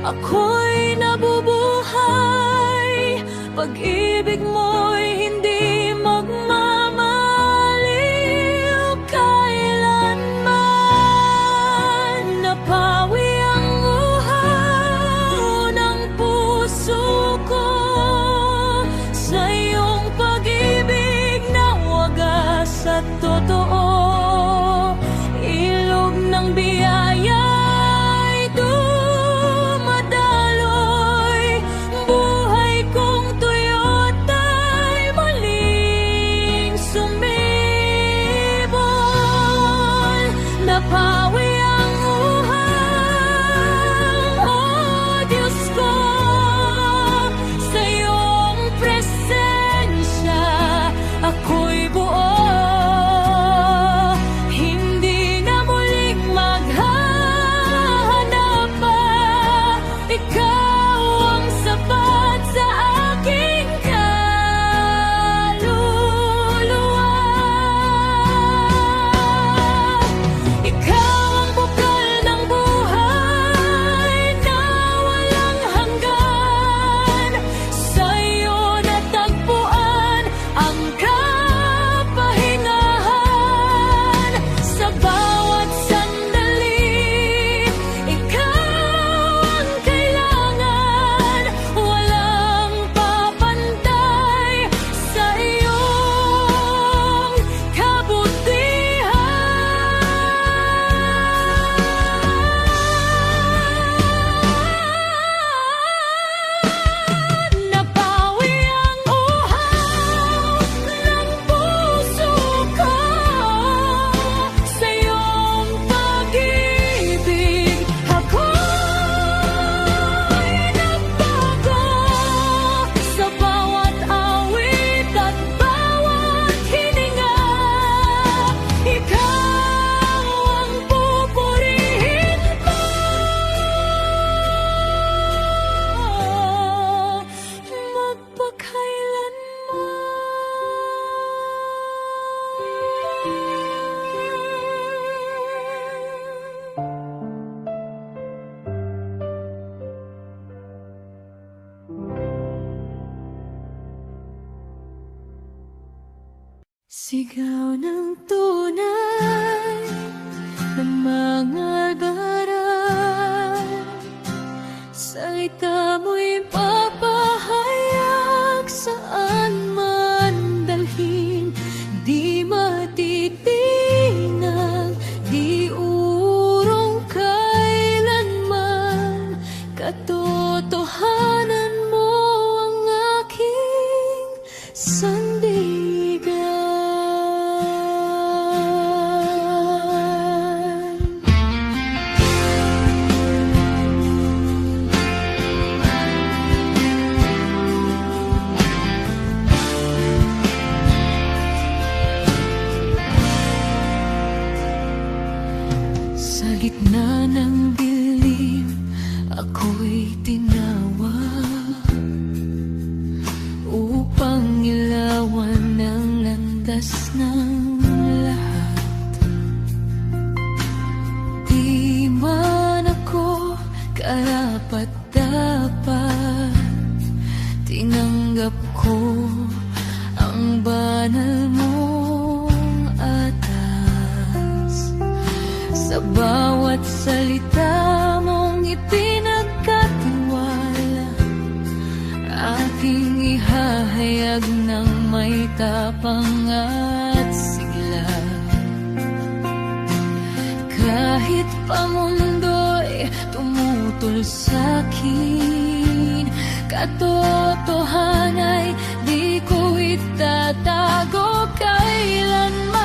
ako'y nabubuhay. Pag-ibig mo'y hindi magmamaliw kailanman. Napawi ang uhaw ng puso ko sa iyong pag-ibig na wagas at totoo. Ilog ng biyaya ay dumadaloy. Buhay kong tuyo't ay muling sumibol. Napawi ang uhaw, oh Diyos ko, sa iyong presensya ako'y buo. Hindi na muling maghahanap pa. Ikaw ang sapat sa aking kaluluwa. Ikaw ang bukal ng buhay na walang hanggan. Sa iyo natagpuan ang kapahingahan. Sa bawat sandali, ikaw ang kailangan. Walang papantay sa iyong kabutihan. Napawi ang uhaw ng puso ko sa iyong pag-ibig. Ako'y nagbago sa bawat awit at bawat hininga. Ikaw ang pupurihin ko magpakailanman. Sigaw ng tunay na mga daral, salita mo'y papahayag saan man dalhin. Di matitinag, di urong kailanman. Katotohanan mo ang aking sandigan. Sa gitna ng dilim, ako'y tinawag upang ilawan ang landas ng lahat. Di man ako karapat-dapat, tinanggap ko ang banal mong atas. Sa bawat salita mong ipinagkatiwala, aking ihahayag ng may tapang at sigla. Kahit pa mundo'y tumutol sa'kin, katotohanay di ko itatago kailanman.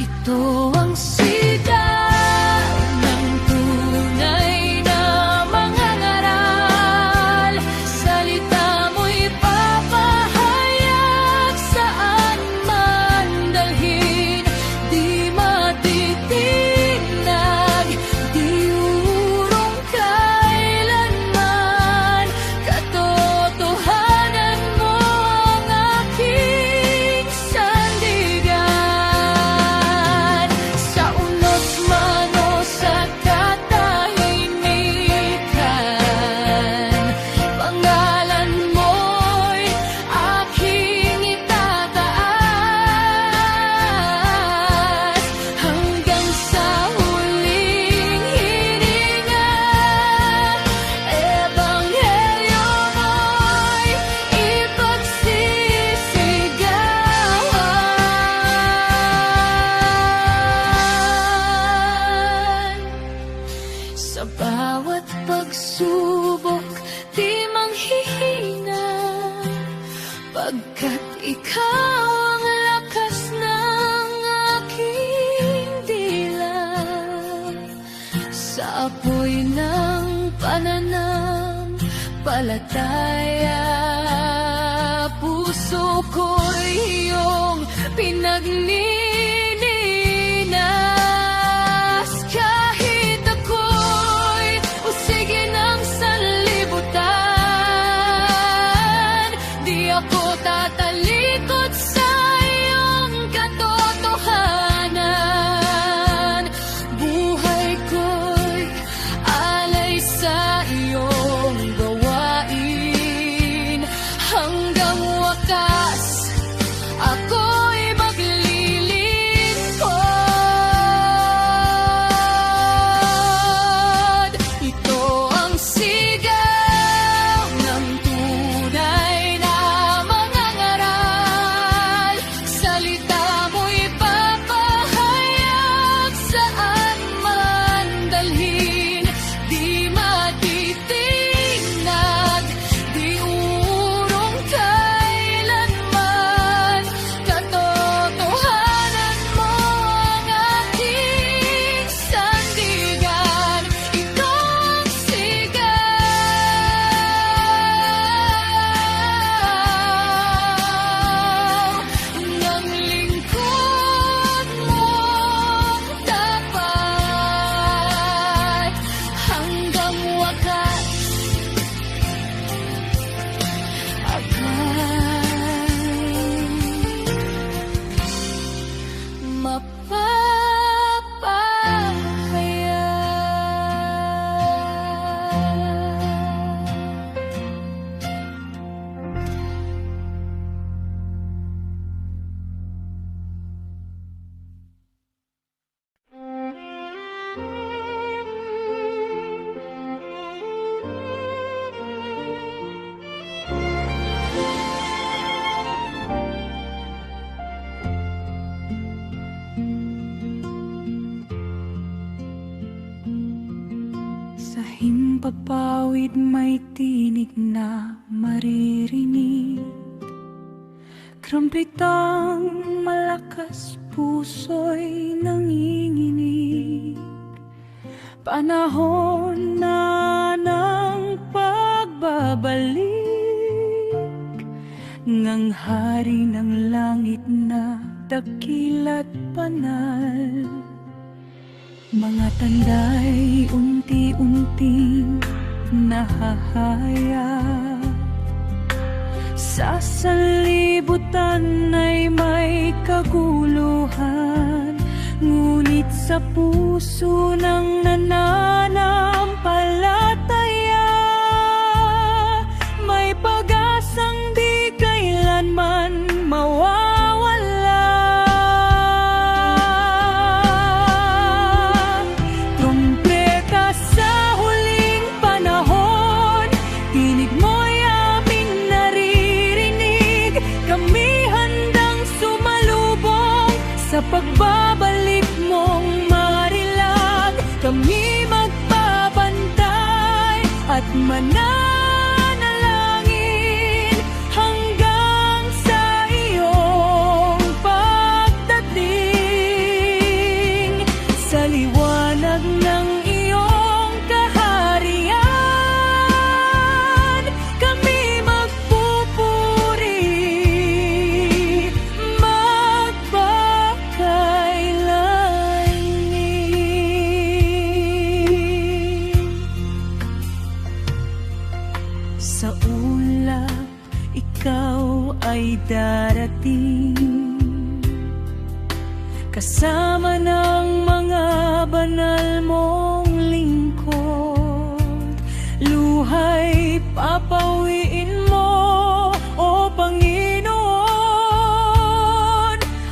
Ito ang sigaw ng tunay na mga ngaral. Salita mo'y papahayag saan man dalhin. Di matitinag, di urong kailanman. Katotohanan mo ang palataya. Puso ko'y iyong pinagnininas. Kahit ako'y usigin ng sanlibutan, di ako tatalikod sa iyong katotohanan. Buhay ko'y alay sa iyong gawain. Hanggang wakas, ako'y maglilingkod. Ito ang sigaw ng tunay na mangangaral. Salita mo'y papahayag saan man dalhin. Di matitinag, di urong kailanman. Katotohanan mo ang ating sandigan. Ito ang sigaw ng lingkod mong tapat. Hanggang wakas, aka'y mapapahayag. Sa himpapawid may tinig na maririnig. Kramplitang malakas, puso'y nanginginig. Panahon na ng pagbabalik ngang hari ng langit na dakila't banal. Mga tanda'y unti-unting nahahayag. Sa sanlibutan ay may kaguluhan, ngunit sa puso ng nananampalataya may pag-asang di kailanman mawawala. Trumpeta sa huling panahon, tinig mo'y aming naririnig. Kami handang sumalubong sa pagbabalik mong marilag. Kami magpapantay at mananalangin hanggang sa iyong pagdating. Sa liwanag ng iyong kaharian, kami magpupuri magpakailanman. Sa ulap, ikaw ay darating, kasama ng mga banal mong lingkod. Luhay papawiin mo, o Panginoon,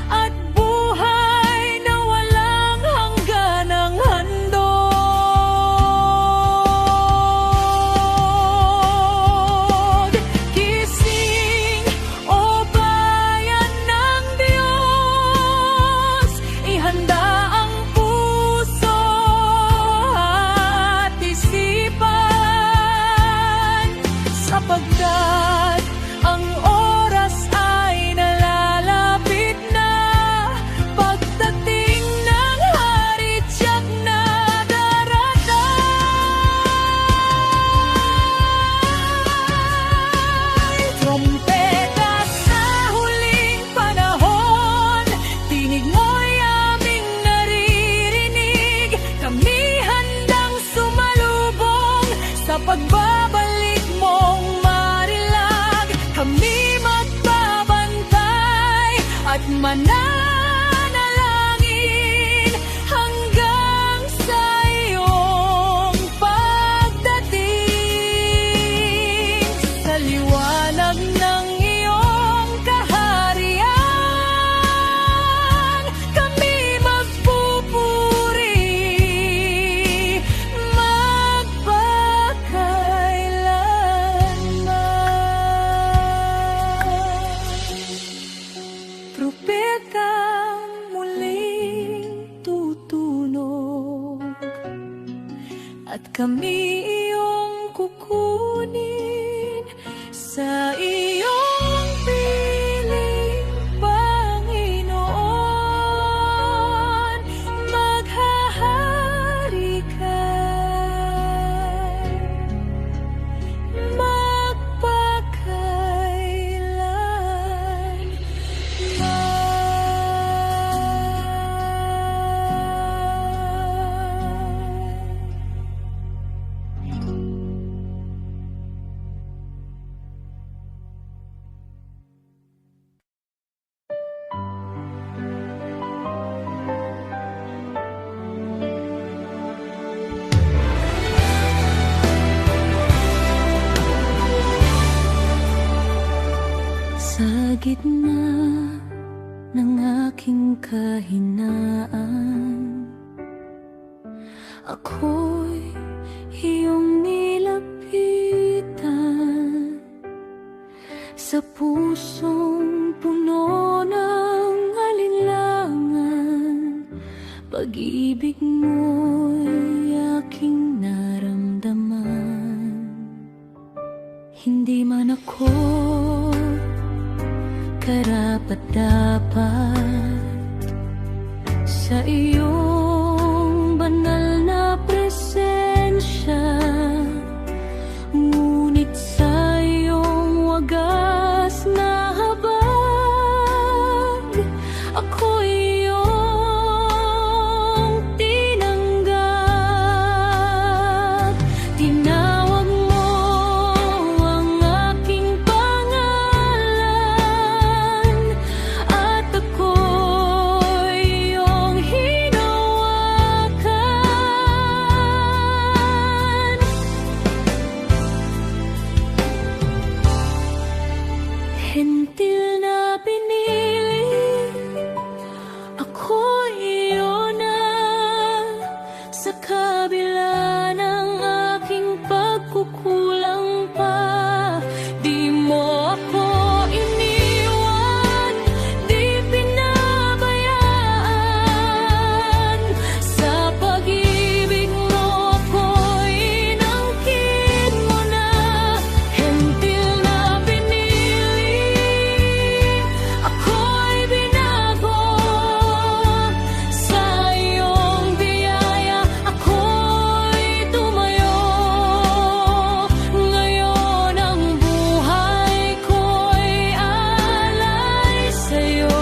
at buhay na walang hangganang handog. Gising, o bayan ng Diyos, mananalangin hanggang sa iyong pagdating. Sa liwanag ng iyong kaharian, kami magpupuri magpakailanman. Propetang muling tutunog, at kami iyong kukunin sa iyong piling, Panginoon. Maghahari ka, sa gitna ng aking kahinaan, ako'y iyong nilapitan. Sa pusong puno ng alinlangan, pag-ibig mo'y aking naramdaman. Hindi man ako karapat-dapat sa iyong banal na presensya, ngunit sa iyong wagas na habag, ako iyong tinanggap. Tinawag mo ang aking pangalan, at ako'y iyong hinawakan. Hentil na pinili, ako iyo na. Sa kabila ng aking pagkukulang pa, di mo ako iniwan, di pinabayaan. Sa pag-ibig mo ako'y inangkin mo na. Hentil na pinili, ako'y binago. Sa iyong biyaya ako'y tumayo. Ngayon ang buhay ko'y alay sa'yo.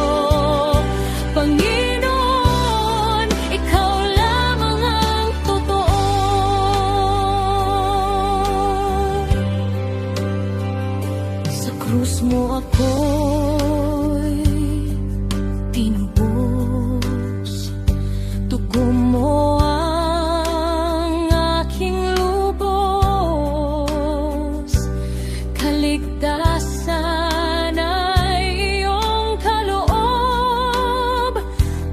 Panginoon, ikaw lamang ang totoo. Sa krus mo ako'y tinubos, dugo mo ang aking lubos. Kaligtasan ay iyong kaloob,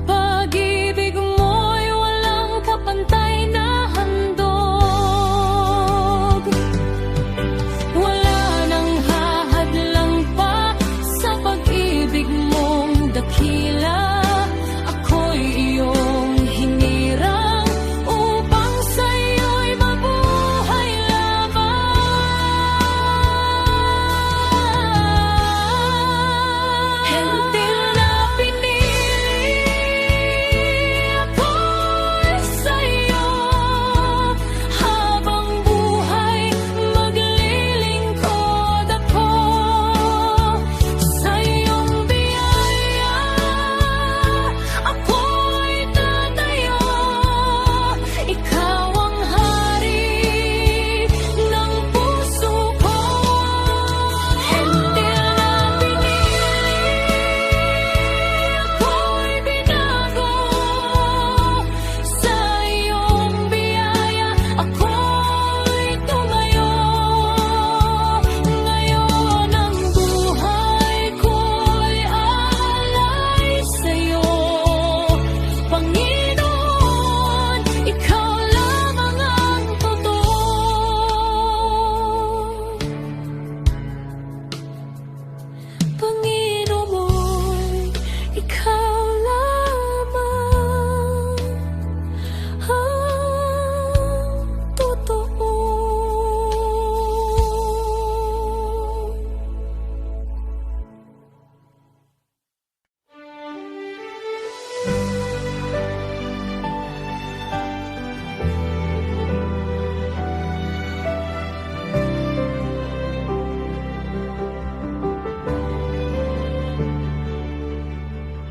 pag-ibig mo'y walang kapantay na handog. Wala nang hahadlang pa sa pag-ibig mong dakila. Ako'y iyong hinirang upang sa'yo'y mabuhay lamang. Hentil na pinili, ako'y sa'yo. Habang buhay maglilingkod ako. Sa iyong biyaya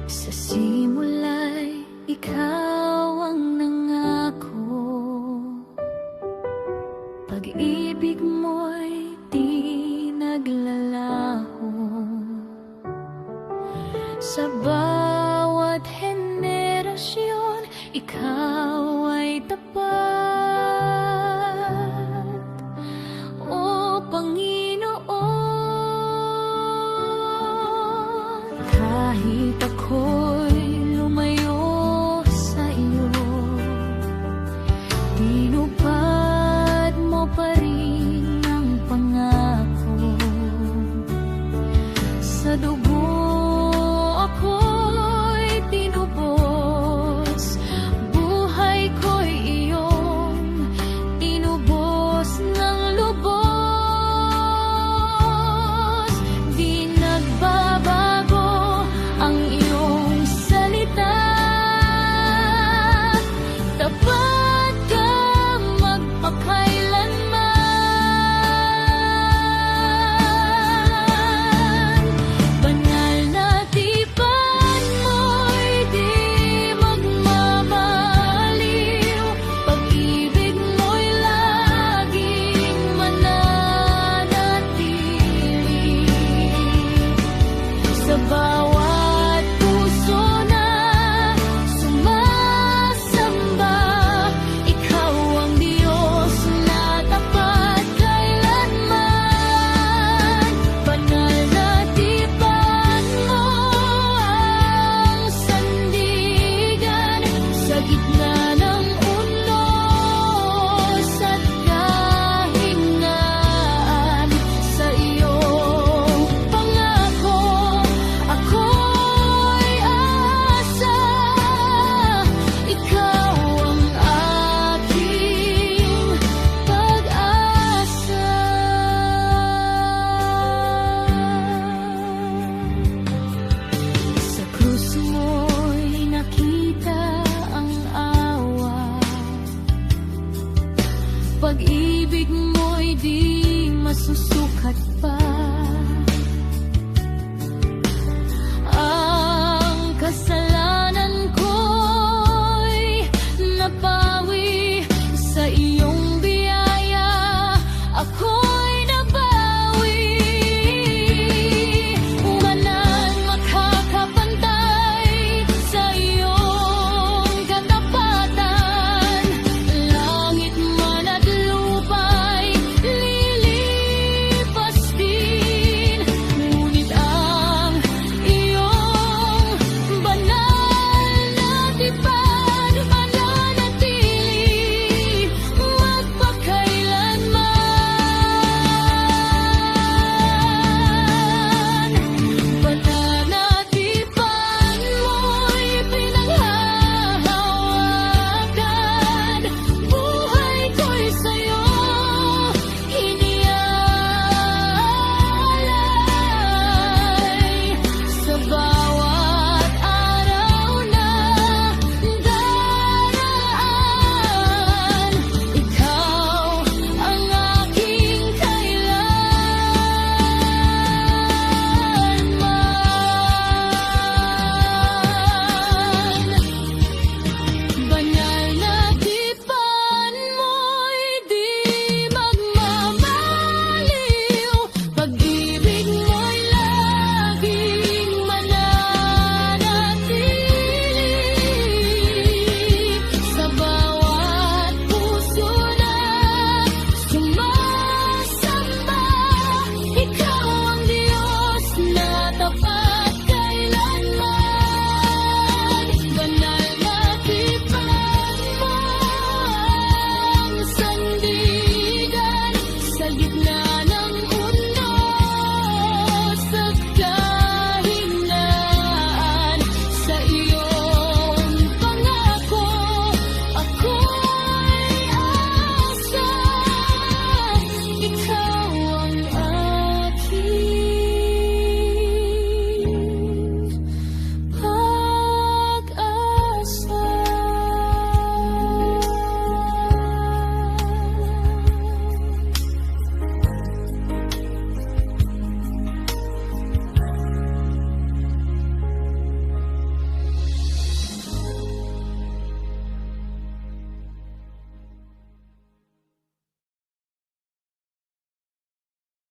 Sa simula'y ikaw ang nangako, pag-ibig mo'y di naglalaho. Sa bawat henerasyon, ikaw ay tapat, O Panginoon. Kahit ako'y